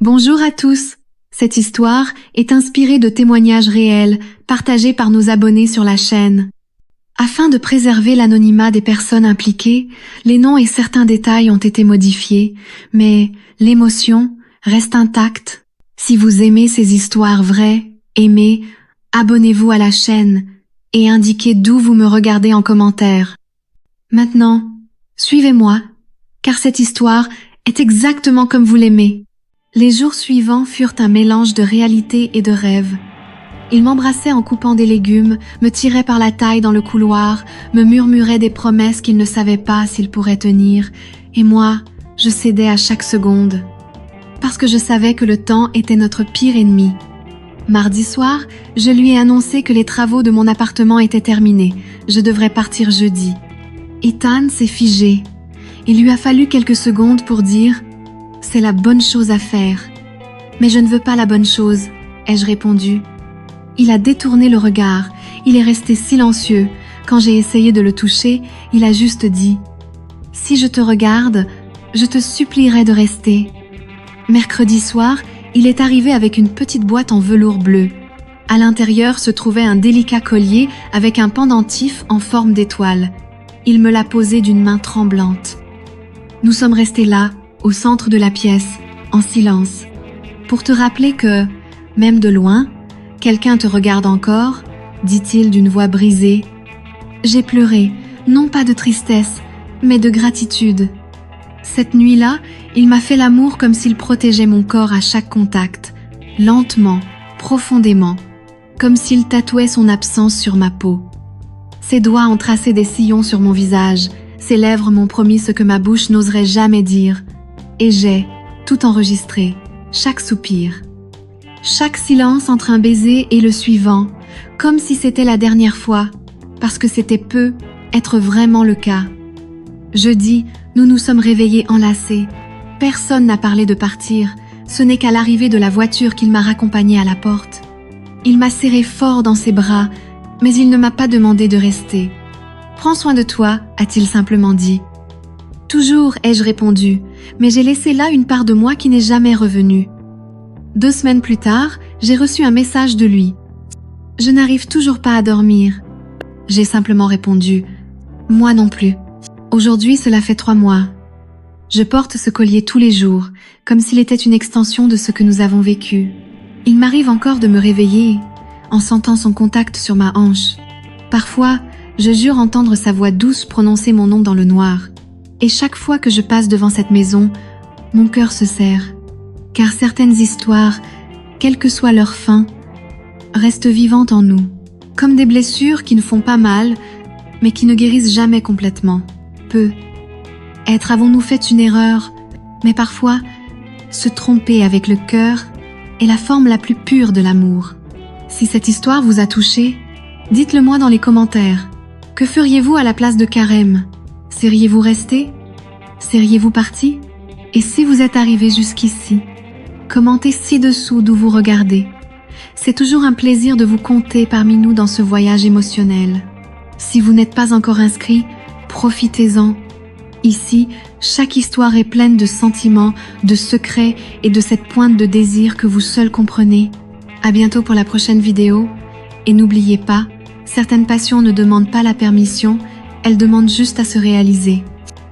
Bonjour à tous. Cette histoire est inspirée de témoignages réels partagés par nos abonnés sur la chaîne. Afin de préserver l'anonymat des personnes impliquées, les noms et certains détails ont été modifiés, mais l'émotion reste intacte. Si vous aimez ces histoires vraies, abonnez-vous à la chaîne et indiquez d'où vous me regardez en commentaire. Maintenant, suivez-moi, car cette histoire est exactement comme vous l'aimez. Les jours suivants furent un mélange de réalité et de rêve. Il m'embrassait en coupant des légumes, me tirait par la taille dans le couloir, me murmurait des promesses qu'il ne savait pas s'il pourrait tenir, et moi, je cédais à chaque seconde. Parce que je savais que le temps était notre pire ennemi. Mardi soir, je lui ai annoncé que les travaux de mon appartement étaient terminés. Je devrais partir jeudi. Ethan s'est figé. Il lui a fallu quelques secondes pour dire « C'est la bonne chose à faire ». « Mais je ne veux pas la bonne chose », ai-je répondu. Il a détourné le regard. Il est resté silencieux. Quand j'ai essayé de le toucher, il a juste dit « Si je te regarde, je te supplierai de rester ». Mercredi soir, il est arrivé avec une petite boîte en velours bleu. À l'intérieur se trouvait un délicat collier avec un pendentif en forme d'étoile. Il me l'a posé d'une main tremblante. Nous sommes restés là, au centre de la pièce, en silence, pour te rappeler que, même de loin, quelqu'un te regarde encore, dit-il d'une voix brisée. J'ai pleuré, non pas de tristesse, mais de gratitude. Cette nuit-là, il m'a fait l'amour comme s'il protégeait mon corps à chaque contact, lentement, profondément, comme s'il tatouait son absence sur ma peau. Ses doigts ont tracé des sillons sur mon visage, ses lèvres m'ont promis ce que ma bouche n'oserait jamais dire, et j'ai, tout enregistré, chaque soupir. Chaque silence entre un baiser et le suivant, comme si c'était la dernière fois, parce que c'était peu être vraiment le cas. Jeudi, nous nous sommes réveillés enlacés. Personne n'a parlé de partir, ce n'est qu'à l'arrivée de la voiture qu'il m'a raccompagné à la porte. Il m'a serré fort dans ses bras, mais il ne m'a pas demandé de rester. « Prends soin de toi », a-t-il simplement dit. « Toujours », ai-je répondu, mais j'ai laissé là une part de moi qui n'est jamais revenue. 2 semaines plus tard, j'ai reçu un message de lui. « Je n'arrive toujours pas à dormir. » J'ai simplement répondu « Moi non plus. » Aujourd'hui, cela fait 3 mois. Je porte ce collier tous les jours, comme s'il était une extension de ce que nous avons vécu. Il m'arrive encore de me réveiller en sentant son contact sur ma hanche. Parfois, je jure entendre sa voix douce prononcer mon nom dans le noir. Et chaque fois que je passe devant cette maison, mon cœur se serre. Car certaines histoires, quelle que soit leur fin, restent vivantes en nous, comme des blessures qui ne font pas mal, mais qui ne guérissent jamais complètement. Peut-être avons-nous fait une erreur, mais parfois, se tromper avec le cœur est la forme la plus pure de l'amour. Si cette histoire vous a touché, dites-le moi dans les commentaires. Que feriez-vous à la place de Karem? Seriez-vous resté? Seriez-vous parti? Et si vous êtes arrivé jusqu'ici, commentez ci-dessous d'où vous regardez. C'est toujours un plaisir de vous compter parmi nous dans ce voyage émotionnel. Si vous n'êtes pas encore inscrit, profitez-en. Ici, chaque histoire est pleine de sentiments, de secrets et de cette pointe de désir que vous seul comprenez. À bientôt pour la prochaine vidéo. Et n'oubliez pas, certaines passions ne demandent pas la permission, elles demandent juste à se réaliser.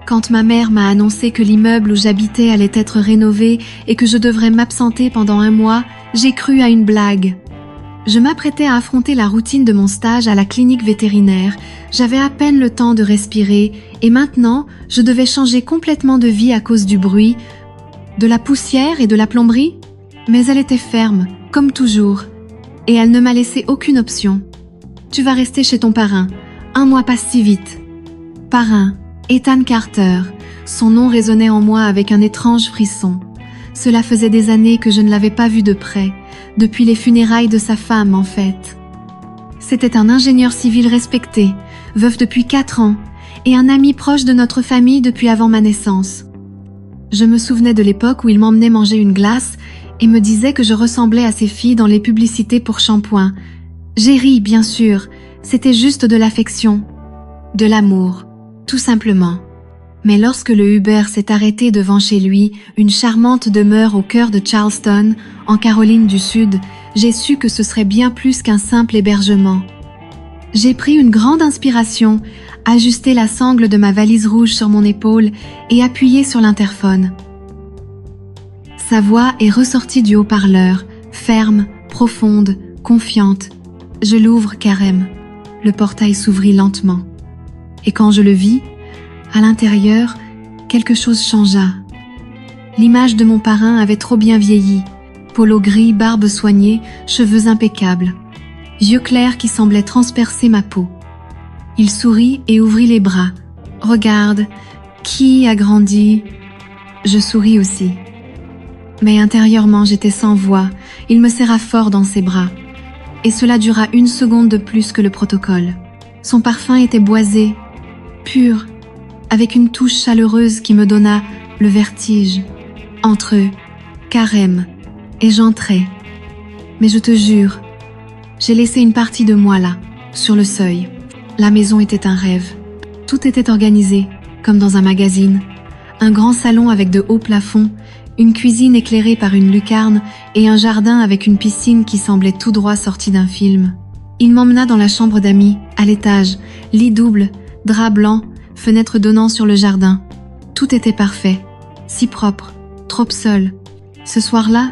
Quand ma mère m'a annoncé que l'immeuble où j'habitais allait être rénové et que je devrais m'absenter pendant 1 mois, j'ai cru à une blague. Je m'apprêtais à affronter la routine de mon stage à la clinique vétérinaire. J'avais à peine le temps de respirer et maintenant, je devais changer complètement de vie à cause du bruit, de la poussière et de la plomberie. Mais elle était ferme, comme toujours, et elle ne m'a laissé aucune option. Tu vas rester chez ton parrain. 1 mois passe si vite. Parrain, Ethan Carter. Son nom résonnait en moi avec un étrange frisson. Cela faisait des années que je ne l'avais pas vu de près, depuis les funérailles de sa femme en fait. C'était un ingénieur civil respecté, veuf depuis 4 ans, et un ami proche de notre famille depuis avant ma naissance. Je me souvenais de l'époque où il m'emmenait manger une glace et me disait que je ressemblais à ces filles dans les publicités pour shampoing. J'ai ri, bien sûr, c'était juste de l'affection, de l'amour, tout simplement. Mais lorsque le Uber s'est arrêté devant chez lui, une charmante demeure au cœur de Charleston, en Caroline du Sud, j'ai su que ce serait bien plus qu'un simple hébergement. J'ai pris une grande inspiration, ajusté la sangle de ma valise rouge sur mon épaule et appuyé sur l'interphone. Sa voix est ressortie du haut-parleur, ferme, profonde, confiante. Je l'ouvre, Karem. Le portail s'ouvrit lentement. Et quand je le vis, à l'intérieur, quelque chose changea. L'image de mon parrain avait trop bien vieilli. Polo gris, barbe soignée, cheveux impeccables. Yeux clairs qui semblaient transpercer ma peau. Il sourit et ouvrit les bras. « Regarde, qui a grandi ?» Je souris aussi. Mais intérieurement, j'étais sans voix. Il me serra fort dans ses bras. Et cela dura 1 seconde de plus que le protocole. Son parfum était boisé, pur, avec une touche chaleureuse qui me donna le vertige. Entre eux, Karem, et j'entrai. Mais je te jure, j'ai laissé une partie de moi là, sur le seuil. La maison était un rêve. Tout était organisé, comme dans un magazine. Un grand salon avec de hauts plafonds, une cuisine éclairée par une lucarne et un jardin avec une piscine qui semblait tout droit sortie d'un film. Il m'emmena dans la chambre d'amis, à l'étage, lit double, drap blanc, fenêtre donnant sur le jardin. Tout était parfait, si propre, trop seul. Ce soir-là,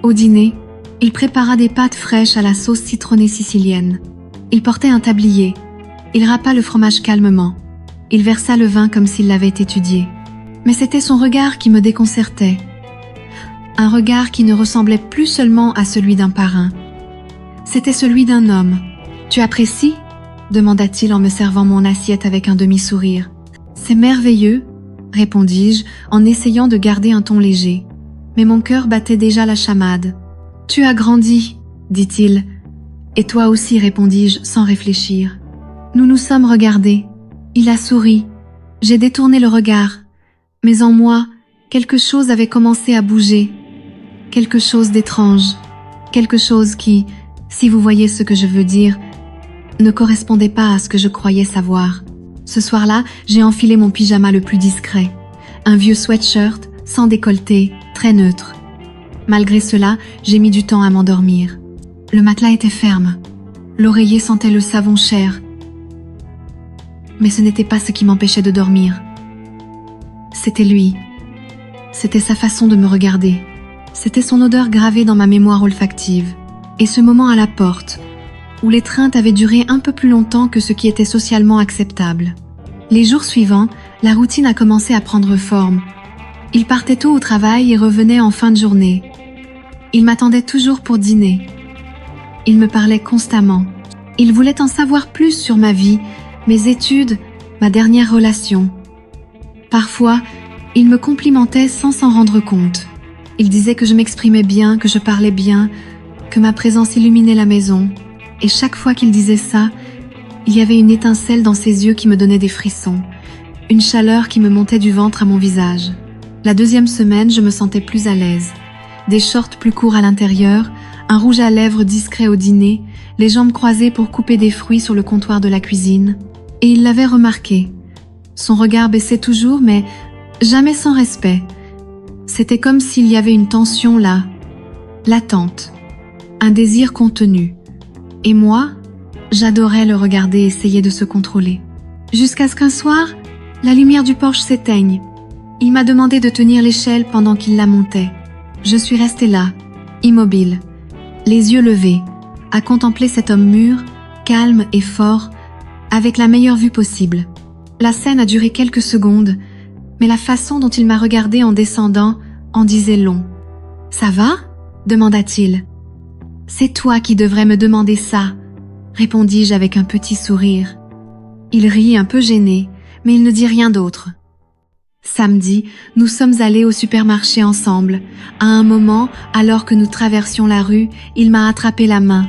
au dîner, il prépara des pâtes fraîches à la sauce citronnée sicilienne. Il portait un tablier. Il râpa le fromage calmement. Il versa le vin comme s'il l'avait étudié. Mais c'était son regard qui me déconcertait. Un regard qui ne ressemblait plus seulement à celui d'un parrain. C'était celui d'un homme. « Tu apprécies ?» demanda-t-il en me servant mon assiette avec un demi-sourire. « C'est merveilleux » répondis-je en essayant de garder un ton léger. Mais mon cœur battait déjà la chamade. « Tu as grandi » dit-il. « Et toi aussi » répondis-je sans réfléchir. Nous nous sommes regardés. Il a souri. J'ai détourné le regard. Mais en moi, quelque chose avait commencé à bouger. Quelque chose d'étrange. Quelque chose qui, si vous voyez ce que je veux dire, ne correspondait pas à ce que je croyais savoir. Ce soir-là, j'ai enfilé mon pyjama le plus discret. Un vieux sweatshirt, sans décolleté, très neutre. Malgré cela, j'ai mis du temps à m'endormir. Le matelas était ferme. L'oreiller sentait le savon cher. Mais ce n'était pas ce qui m'empêchait de dormir. C'était lui. C'était sa façon de me regarder. C'était son odeur gravée dans ma mémoire olfactive. Et ce moment à la porte, où l'étreinte avait duré un peu plus longtemps que ce qui était socialement acceptable. Les jours suivants, la routine a commencé à prendre forme. Il partait tôt au travail et revenait en fin de journée. Il m'attendait toujours pour dîner. Il me parlait constamment. Il voulait en savoir plus sur ma vie, mes études, ma dernière relation. Parfois, il me complimentait sans s'en rendre compte. Il disait que je m'exprimais bien, que je parlais bien, que ma présence illuminait la maison. Et chaque fois qu'il disait ça, il y avait une étincelle dans ses yeux qui me donnait des frissons, une chaleur qui me montait du ventre à mon visage. La 2e semaine, je me sentais plus à l'aise. Des shorts plus courts à l'intérieur, un rouge à lèvres discret au dîner, les jambes croisées pour couper des fruits sur le comptoir de la cuisine. Et il l'avait remarqué. Son regard baissait toujours, mais jamais sans respect. C'était comme s'il y avait une tension là, latente, un désir contenu. Et moi, j'adorais le regarder essayer de se contrôler. Jusqu'à ce qu'un soir, la lumière du porche s'éteigne. Il m'a demandé de tenir l'échelle pendant qu'il la montait. Je suis restée là, immobile, les yeux levés, à contempler cet homme mûr, calme et fort, avec la meilleure vue possible. La scène a duré quelques secondes, mais la façon dont il m'a regardée en descendant en disait long. « Ça va ?» demanda-t-il. « C'est toi qui devrais me demander ça » répondis-je avec un petit sourire. Il rit un peu gêné, mais il ne dit rien d'autre. Samedi, nous sommes allés au supermarché ensemble. À un moment, alors que nous traversions la rue, il m'a attrapé la main.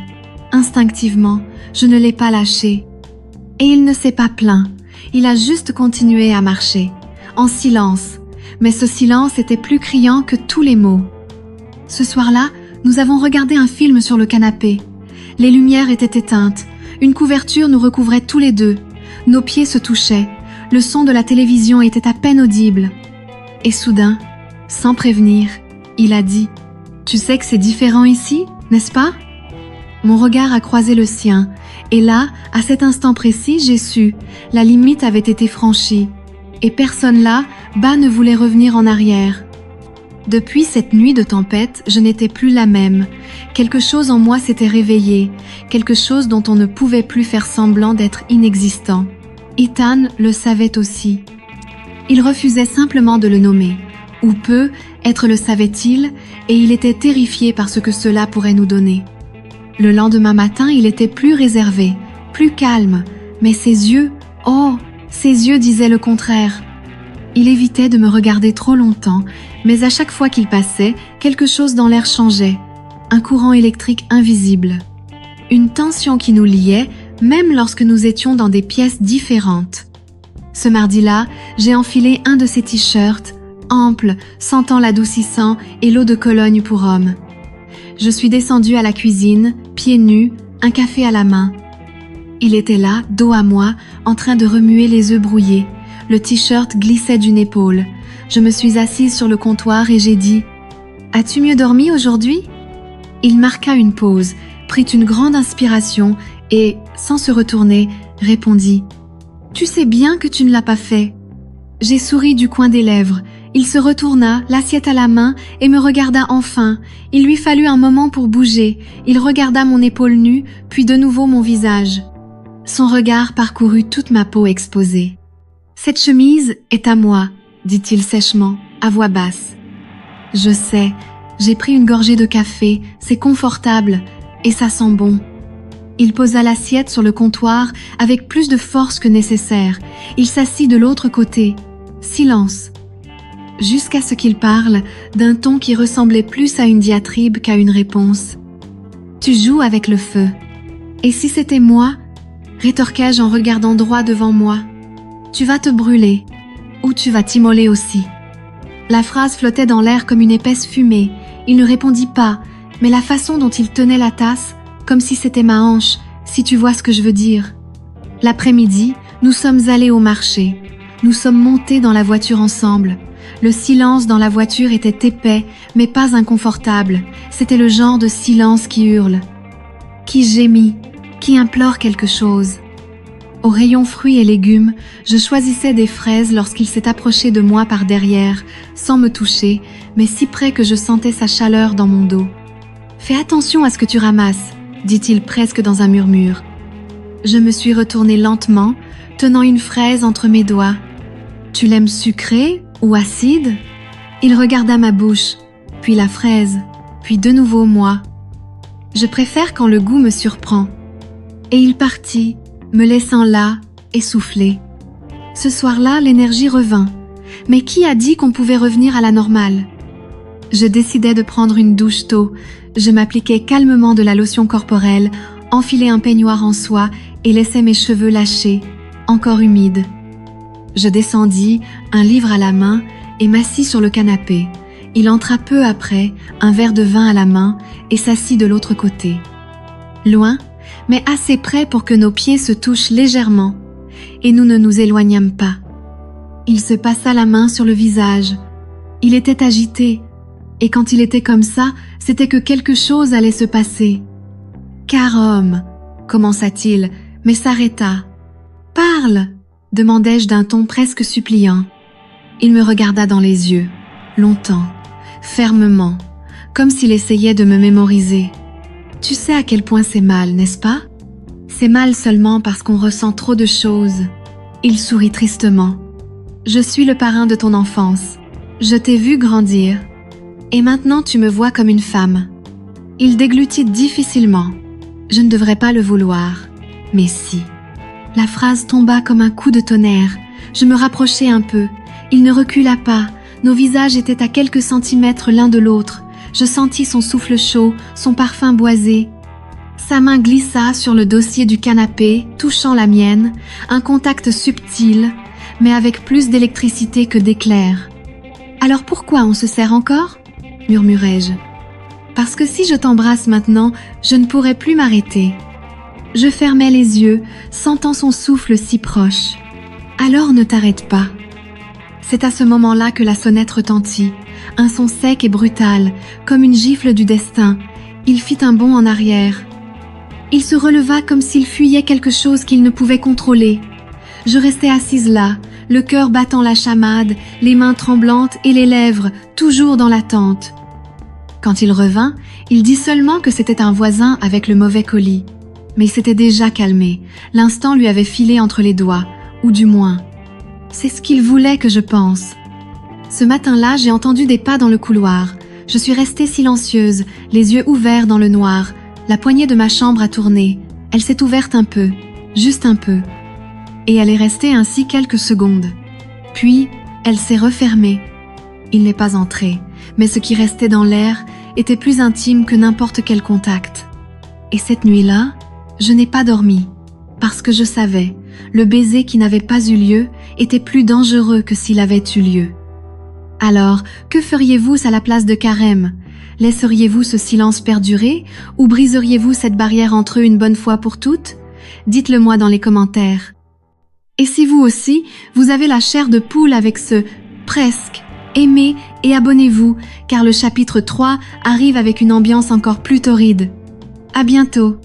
Instinctivement, je ne l'ai pas lâché. Et il ne s'est pas plaint. Il a juste continué à marcher, en silence. Mais ce silence était plus criant que tous les mots. Ce soir-là, nous avons regardé un film sur le canapé. Les lumières étaient éteintes. Une couverture nous recouvrait tous les deux. Nos pieds se touchaient. le son de la télévision était à peine audible. Et soudain, sans prévenir, il a dit « Tu sais que c'est différent ici, n'est-ce pas ?» Mon regard a croisé le sien, et là, à cet instant précis, j'ai su, la limite avait été franchie, et personne là, bas ne voulait revenir en arrière. Depuis cette nuit de tempête, je n'étais plus la même. Quelque chose en moi s'était réveillé, quelque chose dont on ne pouvait plus faire semblant d'être inexistant. Ethan le savait aussi. Il refusait simplement de le nommer. Ou peu, être le savait-il, et il était terrifié par ce que cela pourrait nous donner. Le lendemain matin, il était plus réservé, plus calme, mais ses yeux, oh, ses yeux disaient le contraire. Il évitait de me regarder trop longtemps, mais à chaque fois qu'il passait, quelque chose dans l'air changeait. Un courant électrique invisible. Une tension qui nous liait, même lorsque nous étions dans des pièces différentes. Ce mardi-là, j'ai enfilé un de ses t-shirts, ample, sentant l'adoucissant et l'eau de Cologne pour homme. Je suis descendue à la cuisine, pieds nus, un café à la main. Il était là, dos à moi, en train de remuer les œufs brouillés. Le t-shirt glissait d'une épaule. Je me suis assise sur le comptoir et j'ai dit « As-tu mieux dormi aujourd'hui ?» Il marqua une pause, prit une grande inspiration et, sans se retourner, répondit « Tu sais bien que tu ne l'as pas fait. » J'ai souri du coin des lèvres. Il se retourna, l'assiette à la main, et me regarda enfin. Il lui fallut un moment pour bouger. Il regarda mon épaule nue, puis de nouveau mon visage. Son regard parcourut toute ma peau exposée. « Cette chemise est à moi, » dit-il sèchement, à voix basse. « Je sais, j'ai pris une gorgée de café, c'est confortable, et ça sent bon. » Il posa l'assiette sur le comptoir avec plus de force que nécessaire. Il s'assit de l'autre côté. Silence. Jusqu'à ce qu'il parle, d'un ton qui ressemblait plus à une diatribe qu'à une réponse. « Tu joues avec le feu. Et si c'était moi ?» rétorquai-je en regardant droit devant moi. « Tu vas te brûler. Ou tu vas t'immoler aussi. » La phrase flottait dans l'air comme une épaisse fumée. Il ne répondit pas, mais la façon dont il tenait la tasse, comme si c'était ma hanche, si tu vois ce que je veux dire. L'après-midi, nous sommes allés au marché. Nous sommes montés dans la voiture ensemble. Le silence dans la voiture était épais, mais pas inconfortable. C'était le genre de silence qui hurle, qui gémit, qui implore quelque chose. Au rayon fruits et légumes, je choisissais des fraises lorsqu'il s'est approché de moi par derrière, sans me toucher, mais si près que je sentais sa chaleur dans mon dos. « Fais attention à ce que tu ramasses », dit-il presque dans un murmure. Je me suis retournée lentement, tenant une fraise entre mes doigts. « Tu l'aimes sucrée ou acide ?» Il regarda ma bouche, puis la fraise, puis de nouveau moi. « Je préfère quand le goût me surprend. » Et il partit, me laissant là, essoufflée. Ce soir-là, l'énergie revint. Mais qui a dit qu'on pouvait revenir à la normale? Je décidai de prendre une douche tôt. Je m'appliquai calmement de la lotion corporelle, enfilai un peignoir en soie et laissai mes cheveux lâchés, encore humides. Je descendis, un livre à la main, et m'assis sur le canapé. Il entra peu après, un verre de vin à la main, et s'assit de l'autre côté. Loin, mais assez près pour que nos pieds se touchent légèrement, et nous ne nous éloignâmes pas. Il se passa la main sur le visage. Il était agité, et quand il était comme ça, c'était que quelque chose allait se passer. « Car homme !» commença-t-il, mais s'arrêta. « Parle !» demandai-je d'un ton presque suppliant. Il me regarda dans les yeux, longtemps, fermement, comme s'il essayait de me mémoriser. « Tu sais à quel point c'est mal, n'est-ce pas? C'est mal seulement parce qu'on ressent trop de choses. » Il sourit tristement. « Je suis le parrain de ton enfance. Je t'ai vu grandir. Et maintenant tu me vois comme une femme. » Il déglutit difficilement. Je ne devrais pas le vouloir. Mais si. La phrase tomba comme un coup de tonnerre. Je me rapprochai un peu. Il ne recula pas. Nos visages étaient à quelques centimètres l'un de l'autre. Je sentis son souffle chaud, son parfum boisé. Sa main glissa sur le dossier du canapé, touchant la mienne, un contact subtil, mais avec plus d'électricité que d'éclair. « Alors pourquoi on se serre encore ?» murmurai-je. « Parce que si je t'embrasse maintenant, je ne pourrai plus m'arrêter. » Je fermai les yeux, sentant son souffle si proche. Alors ne t'arrête pas. C'est à ce moment-là que la sonnette retentit, un son sec et brutal, comme une gifle du destin. Il fit un bond en arrière. Il se releva comme s'il fuyait quelque chose qu'il ne pouvait contrôler. Je restais assise là, le cœur battant la chamade, les mains tremblantes et les lèvres toujours dans l'attente. Quand il revint, il dit seulement que c'était un voisin avec le mauvais colis. Mais il s'était déjà calmé, l'instant lui avait filé entre les doigts, ou du moins, c'est ce qu'il voulait que je pense. Ce matin-là, j'ai entendu des pas dans le couloir. Je suis restée silencieuse, les yeux ouverts dans le noir. La poignée de ma chambre a tourné. Elle s'est ouverte un peu, juste un peu. Et elle est restée ainsi quelques secondes. Puis, elle s'est refermée. Il n'est pas entré, mais ce qui restait dans l'air était plus intime que n'importe quel contact. Et cette nuit-là, je n'ai pas dormi, parce que je savais, le baiser qui n'avait pas eu lieu était plus dangereux que s'il avait eu lieu. Alors, que feriez-vous à la place de Carême? Laisseriez-vous ce silence perdurer ou briseriez-vous cette barrière entre eux une bonne fois pour toutes? Dites-le-moi dans les commentaires. Et si vous aussi, vous avez la chair de poule avec ce « presque », aimez et abonnez-vous, car le chapitre 3 arrive avec une ambiance encore plus torride. À bientôt.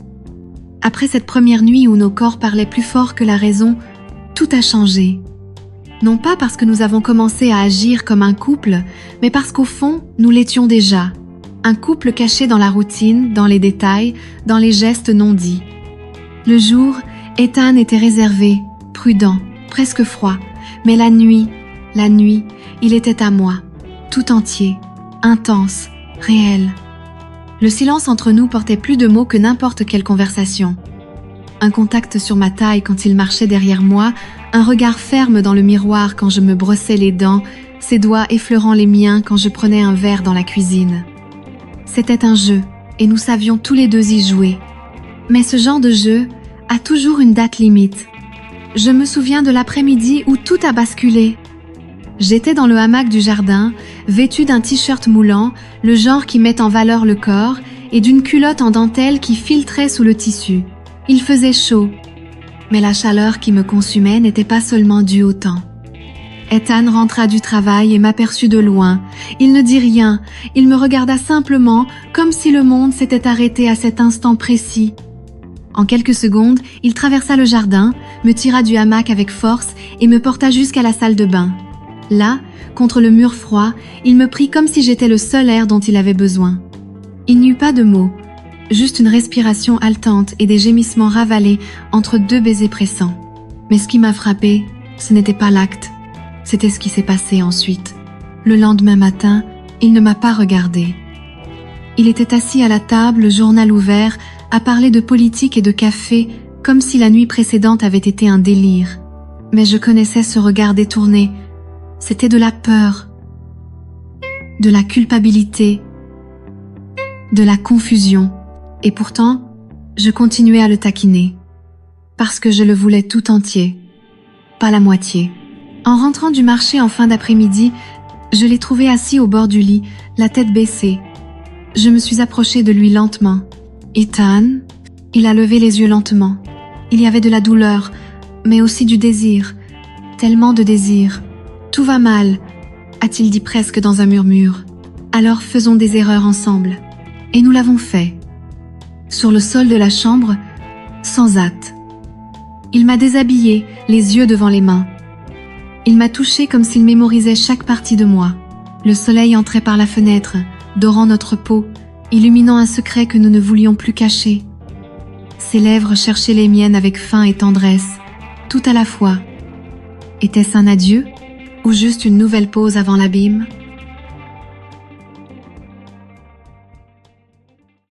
Après cette première nuit où nos corps parlaient plus fort que la raison, tout a changé. Non pas parce que nous avons commencé à agir comme un couple, mais parce qu'au fond, nous l'étions déjà. Un couple caché dans la routine, dans les détails, dans les gestes non dits. Le jour, Ethan était réservé, prudent, presque froid, mais la nuit, il était à moi, tout entier, intense, réel. Le silence entre nous portait plus de mots que n'importe quelle conversation. Un contact sur ma taille quand il marchait derrière moi, un regard ferme dans le miroir quand je me brossais les dents, ses doigts effleurant les miens quand je prenais un verre dans la cuisine. C'était un jeu, et nous savions tous les deux y jouer. Mais ce genre de jeu a toujours une date limite. Je me souviens de l'après-midi où tout a basculé. J'étais dans le hamac du jardin, vêtue d'un t-shirt moulant, le genre qui met en valeur le corps, et d'une culotte en dentelle qui filtrait sous le tissu. Il faisait chaud, mais la chaleur qui me consumait n'était pas seulement due au temps. Ethan rentra du travail et m'aperçut de loin. Il ne dit rien, il me regarda simplement, comme si le monde s'était arrêté à cet instant précis. En quelques secondes, il traversa le jardin, me tira du hamac avec force et me porta jusqu'à la salle de bain. Là, contre le mur froid, il me prit comme si j'étais le seul air dont il avait besoin. Il n'y eut pas de mots, juste une respiration haletante et des gémissements ravalés entre deux baisers pressants. Mais ce qui m'a frappé, ce n'était pas l'acte, c'était ce qui s'est passé ensuite. Le lendemain matin, il ne m'a pas regardé. Il était assis à la table, le journal ouvert, à parler de politique et de café, comme si la nuit précédente avait été un délire. Mais je connaissais ce regard détourné. C'était de la peur, de la culpabilité, de la confusion. Et pourtant, je continuais à le taquiner. Parce que je le voulais tout entier, pas la moitié. En rentrant du marché en fin d'après-midi, je l'ai trouvé assis au bord du lit, la tête baissée. Je me suis approchée de lui lentement. « Ethan ?» Il a levé les yeux lentement. Il y avait de la douleur, mais aussi du désir. Tellement de désir. « Tout va mal », a-t-il dit presque dans un murmure. « Alors faisons des erreurs ensemble. » Et nous l'avons fait. Sur le sol de la chambre, sans hâte. Il m'a déshabillée, les yeux devant les mains. Il m'a touchée comme s'il mémorisait chaque partie de moi. Le soleil entrait par la fenêtre, dorant notre peau, illuminant un secret que nous ne voulions plus cacher. Ses lèvres cherchaient les miennes avec faim et tendresse, tout à la fois. Était-ce un adieu ou juste une nouvelle pause avant l'abîme ?